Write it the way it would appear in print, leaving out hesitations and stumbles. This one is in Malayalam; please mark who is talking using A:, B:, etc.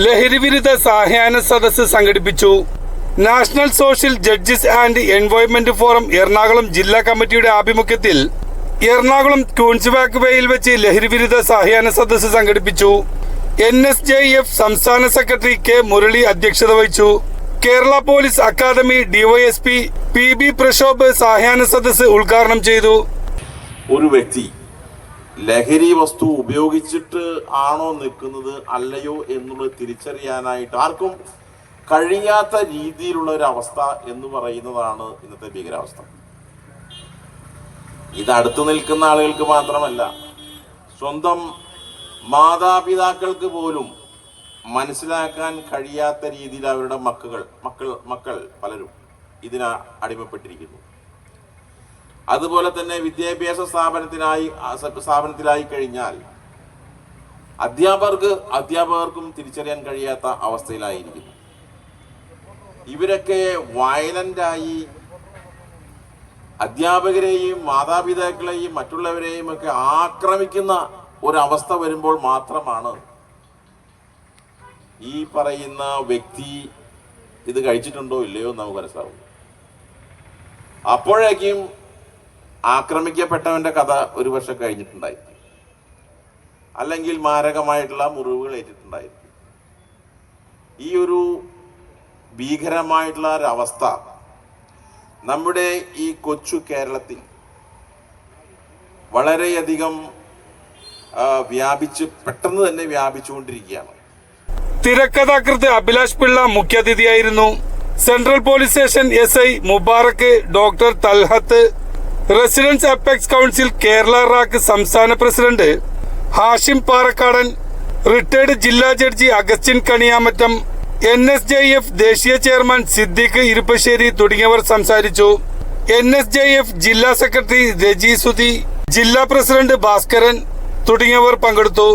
A: ലഹരിവിരുദ്ധ സായാഹ്ന സദസ്സ് സംഘടിപ്പിച്ചു. National social judges and environment forum Ernakulam ജില്ലാ കമ്മിറ്റിയുടെ ആഭിമുഖ്യത്തിൽ എറണാകുളം ക്യൂൻസ്ബാക്ക് വേയിൽ വെച്ച് ലഹരിവിരുദ്ധ സായാഹ്ന സദസ്സ് സംഘടിപ്പിച്ചു. NSJF സംസ്ഥാന സെക്രട്ടറി കെ മുരളി അധ്യക്ഷത വഹിച്ചു. Kerala police academy DYSP PB Prashobh സായാഹ്ന സദസ്സ് ഉദ്ഘാടനം ചെയ്തു.
B: ഒരു വ്യക്തി ലഹരി വസ്തു ഉപയോഗിച്ചിട്ട് ആണോ നിൽക്കുന്നത് അല്ലയോ എന്നുള്ളത് തിരിച്ചറിയാനായിട്ട് ആർക്കും കഴിയാത്ത രീതിയിലുള്ള ഒരു അവസ്ഥ എന്ന് പറയുന്നതാണ് ഇന്നത്തെ ഭീകരാവസ്ഥ. ഇത് അടുത്തു നിൽക്കുന്ന ആളുകൾക്ക് മാത്രമല്ല, സ്വന്തം മാതാപിതാക്കൾക്ക് പോലും മനസ്സിലാക്കാൻ കഴിയാത്ത രീതിയിൽ അവരുടെ മക്കൾ പലരും ഇതിന് അടിമപ്പെട്ടിരിക്കുന്നു. അതുപോലെ തന്നെ വിദ്യാഭ്യാസ സ്ഥാപനത്തിലായി കഴിഞ്ഞാൽ അധ്യാപകർക്കും തിരിച്ചറിയാൻ കഴിയാത്ത അവസ്ഥയിലായിരിക്കുന്നു. ഇവരൊക്കെ വയലന്റായി അധ്യാപകരെയും മാതാപിതാക്കളെയും മറ്റുള്ളവരെയും ഒക്കെ ആക്രമിക്കുന്ന ഒരവസ്ഥ വരുമ്പോൾ മാത്രമാണ് ഈ പറയുന്ന വ്യക്തി ഇത് കഴിച്ചിട്ടുണ്ടോ ഇല്ലയോ എന്ന് നമുക്ക് മനസ്സിലാവും. അപ്പോഴേക്കും ആക്രമിക്കപ്പെട്ടവന്റെ കഥ ഒരു വർഷം കഴിഞ്ഞിട്ടുണ്ടായിരിക്കും, അല്ലെങ്കിൽ മാരകമായിട്ടുള്ള മുറിവുകൾ ഏറ്റിട്ടുണ്ടായിരിക്കും. ഈ ഒരു ഭീകരമായിട്ടുള്ള ഒരവസ്ഥ നമ്മുടെ ഈ കൊച്ചു കേരളത്തിൽ വളരെയധികം പെട്ടെന്ന് തന്നെ വ്യാപിച്ചുകൊണ്ടിരിക്കുകയാണ്.
A: തിരക്കഥാകൃത്ത് അഭിലാഷ് പിള്ള മുഖ്യാതിഥിയായിരുന്നു. Central police station SI Mubarak, doctor Talhath, residents apex council Kerala റാക്ക് സംസ്ഥാന പ്രസിഡന്റ് ഹാഷിം പാറക്കാടൻ, റിട്ടയർഡ് ജില്ലാ ജഡ്ജി അഗസ്റ്റിൻ കണിയാമറ്റം, NSJF ദേശീയ ചെയർമാൻ സിദ്ദീഖ് ഇരുപ്പശ്ശേരി തുടങ്ങിയവർ സംസാരിച്ചു. NSJF ജില്ലാ സെക്രട്ടറി രജി സുധി, ജില്ലാ പ്രസിഡന്റ് ഭാസ്കരൻ തുടങ്ങിയവർ പങ്കെടുത്തു.